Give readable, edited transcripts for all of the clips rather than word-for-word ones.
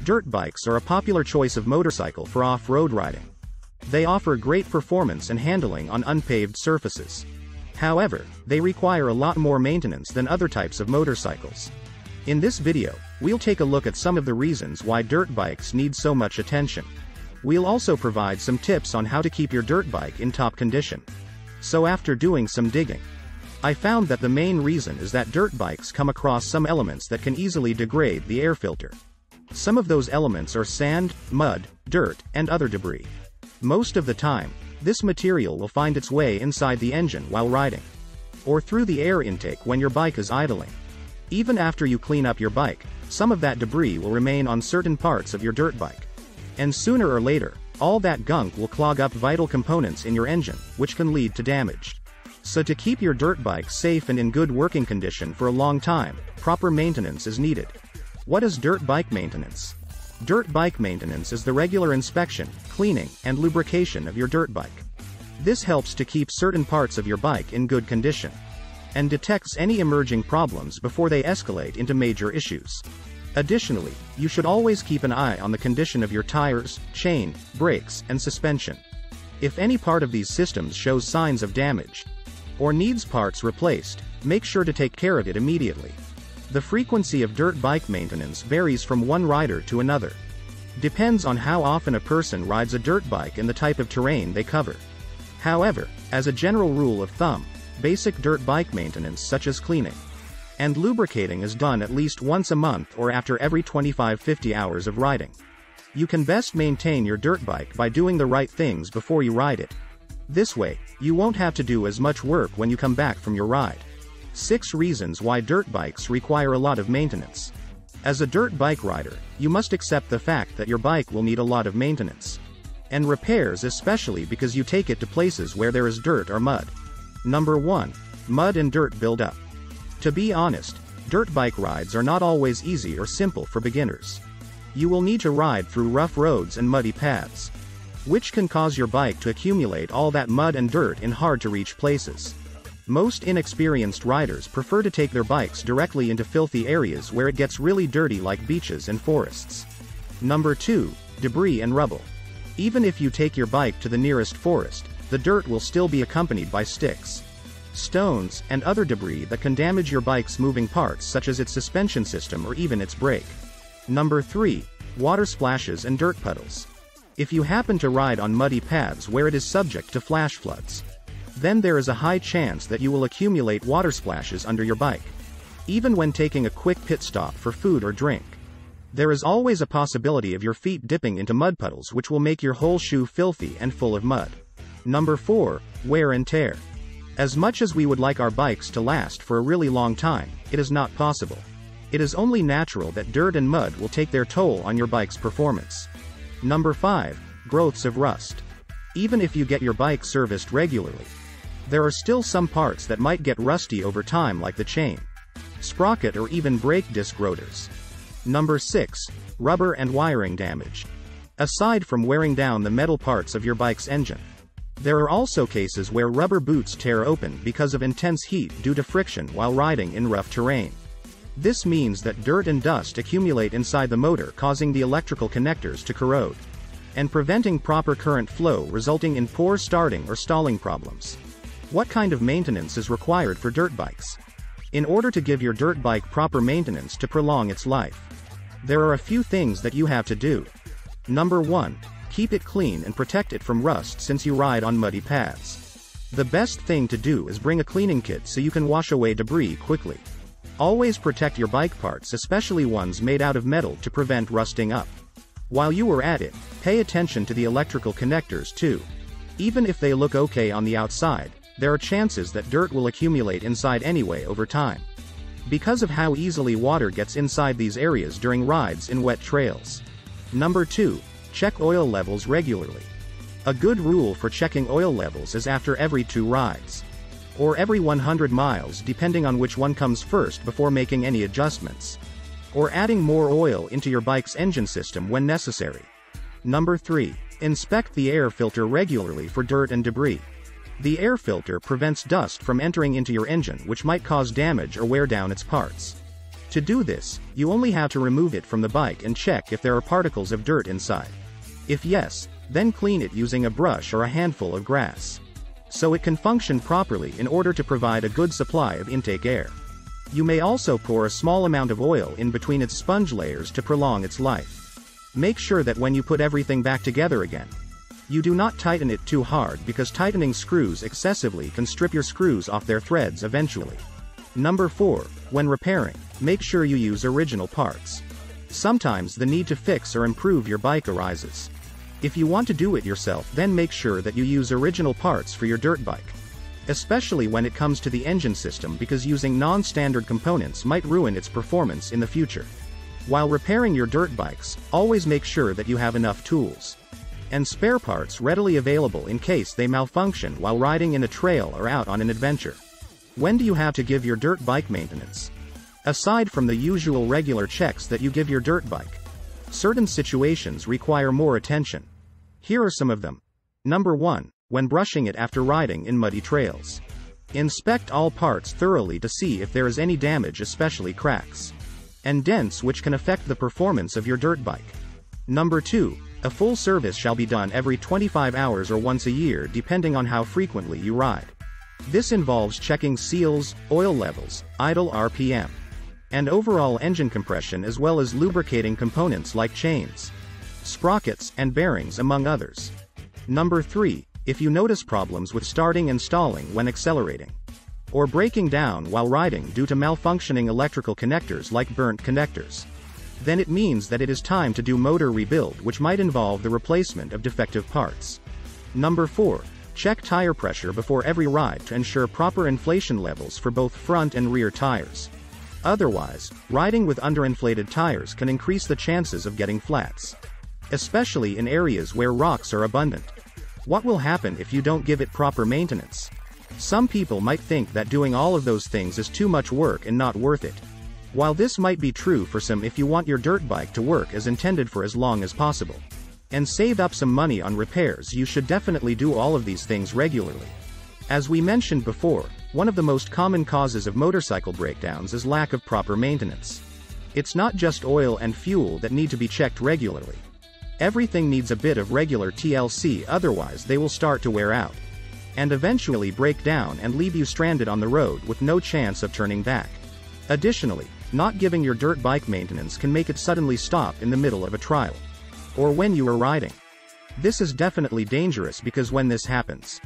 Dirt bikes are a popular choice of motorcycle for off-road riding. They offer great performance and handling on unpaved surfaces. However, they require a lot more maintenance than other types of motorcycles. In this video, we'll take a look at some of the reasons why dirt bikes need so much attention. We'll also provide some tips on how to keep your dirt bike in top condition. So after doing some digging, I found that the main reason is that dirt bikes come across some elements that can easily degrade the air filter. Some of those elements are sand, mud, dirt, and other debris. Most of the time, this material will find its way inside the engine while riding, or through the air intake when your bike is idling. Even after you clean up your bike, some of that debris will remain on certain parts of your dirt bike. And sooner or later, all that gunk will clog up vital components in your engine, which can lead to damage. So to keep your dirt bike safe and in good working condition for a long time, proper maintenance is needed. What is dirt bike maintenance? Dirt bike maintenance is the regular inspection, cleaning, and lubrication of your dirt bike. This helps to keep certain parts of your bike in good condition, and detects any emerging problems before they escalate into major issues. Additionally, you should always keep an eye on the condition of your tires, chain, brakes, and suspension. If any part of these systems shows signs of damage, or needs parts replaced, make sure to take care of it immediately. The frequency of dirt bike maintenance varies from one rider to another. Depends on how often a person rides a dirt bike and the type of terrain they cover. However, as a general rule of thumb, basic dirt bike maintenance such as cleaning and lubricating is done at least once a month or after every 25-50 hours of riding. You can best maintain your dirt bike by doing the right things before you ride it. This way, you won't have to do as much work when you come back from your ride. 6 reasons why dirt bikes require a lot of maintenance. As a dirt bike rider, you must accept the fact that your bike will need a lot of maintenance and repairs, especially because you take it to places where there is dirt or mud. Number 1. Mud and dirt buildup. To be honest, dirt bike rides are not always easy or simple for beginners. You will need to ride through rough roads and muddy paths, which can cause your bike to accumulate all that mud and dirt in hard-to-reach places. Most inexperienced riders prefer to take their bikes directly into filthy areas where it gets really dirty, like beaches and forests. Number 2. Debris and rubble. Even if you take your bike to the nearest forest, the dirt will still be accompanied by sticks, stones, and other debris that can damage your bike's moving parts such as its suspension system or even its brake. Number 3. Water splashes and dirt puddles. If you happen to ride on muddy paths where it is subject to flash floods, then there is a high chance that you will accumulate water splashes under your bike. Even when taking a quick pit stop for food or drink, there is always a possibility of your feet dipping into mud puddles, which will make your whole shoe filthy and full of mud. Number 4. Wear and tear. As much as we would like our bikes to last for a really long time, it is not possible. It is only natural that dirt and mud will take their toll on your bike's performance. Number 5. Growths of rust. Even if you get your bike serviced regularly, there are still some parts that might get rusty over time, like the chain, sprocket, or even brake disc rotors. Number 6. Rubber and wiring damage. Aside from wearing down the metal parts of your bike's engine, there are also cases where rubber boots tear open because of intense heat due to friction while riding in rough terrain. This means that dirt and dust accumulate inside the motor, causing the electrical connectors to corrode and preventing proper current flow, resulting in poor starting or stalling problems. What kind of maintenance is required for dirt bikes? In order to give your dirt bike proper maintenance to prolong its life, there are a few things that you have to do. Number 1. Keep it clean and protect it from rust since you ride on muddy paths. The best thing to do is bring a cleaning kit so you can wash away debris quickly. Always protect your bike parts, especially ones made out of metal, to prevent rusting up. While you are at it, pay attention to the electrical connectors too. Even if they look okay on the outside, there are chances that dirt will accumulate inside anyway over time, because of how easily water gets inside these areas during rides in wet trails. Number 2. Check oil levels regularly. A good rule for checking oil levels is after every 2 rides, or every 100 miles depending on which one comes first, before making any adjustments, or adding more oil into your bike's engine system when necessary. Number 3. Inspect the air filter regularly for dirt and debris. The air filter prevents dust from entering into your engine, which might cause damage or wear down its parts. To do this, you only have to remove it from the bike and check if there are particles of dirt inside. If yes, then clean it using a brush or a handful of grass, so it can function properly in order to provide a good supply of intake air. You may also pour a small amount of oil in between its sponge layers to prolong its life. Make sure that when you put everything back together again, you do not tighten it too hard, because tightening screws excessively can strip your screws off their threads eventually. Number 4. When repairing, make sure you use original parts. Sometimes the need to fix or improve your bike arises. If you want to do it yourself, then make sure that you use original parts for your dirt bike, especially when it comes to the engine system, because using non-standard components might ruin its performance in the future. While repairing your dirt bikes, always make sure that you have enough tools and spare parts readily available in case they malfunction while riding in a trail or out on an adventure. When do you have to give your dirt bike maintenance? Aside from the usual regular checks that you give your dirt bike, certain situations require more attention. Here are some of them. Number 1. When brushing it after riding in muddy trails. Inspect all parts thoroughly to see if there is any damage, especially cracks and dents, which can affect the performance of your dirt bike. Number 2. A full service shall be done every 25 hours or once a year, depending on how frequently you ride. This involves checking seals, oil levels, idle RPM, and overall engine compression, as well as lubricating components like chains, sprockets, and bearings, among others. Number 3. If you notice problems with starting and stalling when accelerating, or breaking down while riding due to malfunctioning electrical connectors like burnt connectors, then it means that it is time to do motor rebuild, which might involve the replacement of defective parts. Number 4. Check tire pressure before every ride to ensure proper inflation levels for both front and rear tires. Otherwise, riding with underinflated tires can increase the chances of getting flats, especially in areas where rocks are abundant. What will happen if you don't give it proper maintenance? Some people might think that doing all of those things is too much work and not worth it. While this might be true for some, if you want your dirt bike to work as intended for as long as possible, and save up some money on repairs, you should definitely do all of these things regularly. As we mentioned before, one of the most common causes of motorcycle breakdowns is lack of proper maintenance. It's not just oil and fuel that need to be checked regularly. Everything needs a bit of regular TLC, otherwise they will start to wear out, and eventually break down and leave you stranded on the road with no chance of turning back. Additionally, not giving your dirt bike maintenance can make it suddenly stop in the middle of a trial, or when you are riding. This is definitely dangerous, because when this happens,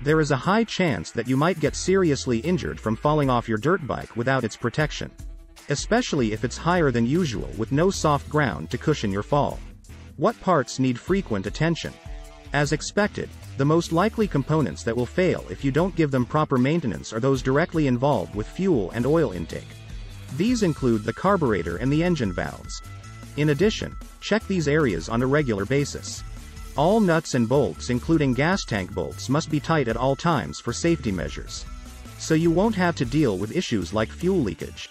there is a high chance that you might get seriously injured from falling off your dirt bike without its protection, especially if it's higher than usual with no soft ground to cushion your fall. What parts need frequent attention? As expected, the most likely components that will fail if you don't give them proper maintenance are those directly involved with fuel and oil intake. These include the carburetor and the engine valves. In addition, check these areas on a regular basis. All nuts and bolts, including gas tank bolts, must be tight at all times for safety measures, so you won't have to deal with issues like fuel leakage.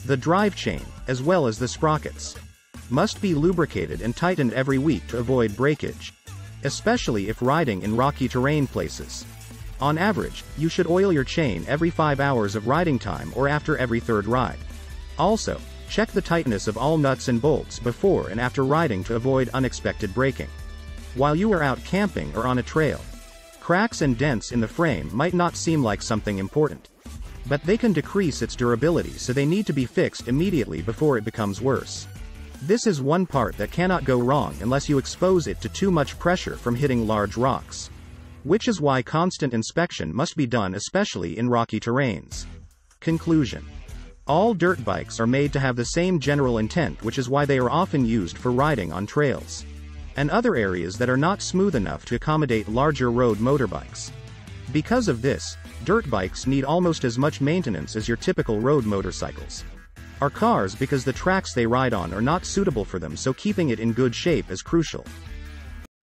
The drive chain, as well as the sprockets, must be lubricated and tightened every week to avoid breakage, especially if riding in rocky terrain places. On average, you should oil your chain every 5 hours of riding time or after every third ride. Also, check the tightness of all nuts and bolts before and after riding to avoid unexpected braking. While you are out camping or on a trail, cracks and dents in the frame might not seem like something important, but they can decrease its durability, so they need to be fixed immediately before it becomes worse. This is one part that cannot go wrong unless you expose it to too much pressure from hitting large rocks, which is why constant inspection must be done, especially in rocky terrains. Conclusion: all dirt bikes are made to have the same general intent, which is why they are often used for riding on trails and other areas that are not smooth enough to accommodate larger road motorbikes. Because of this, dirt bikes need almost as much maintenance as your typical road motorcycles or cars, because the tracks they ride on are not suitable for them, so keeping it in good shape is crucial.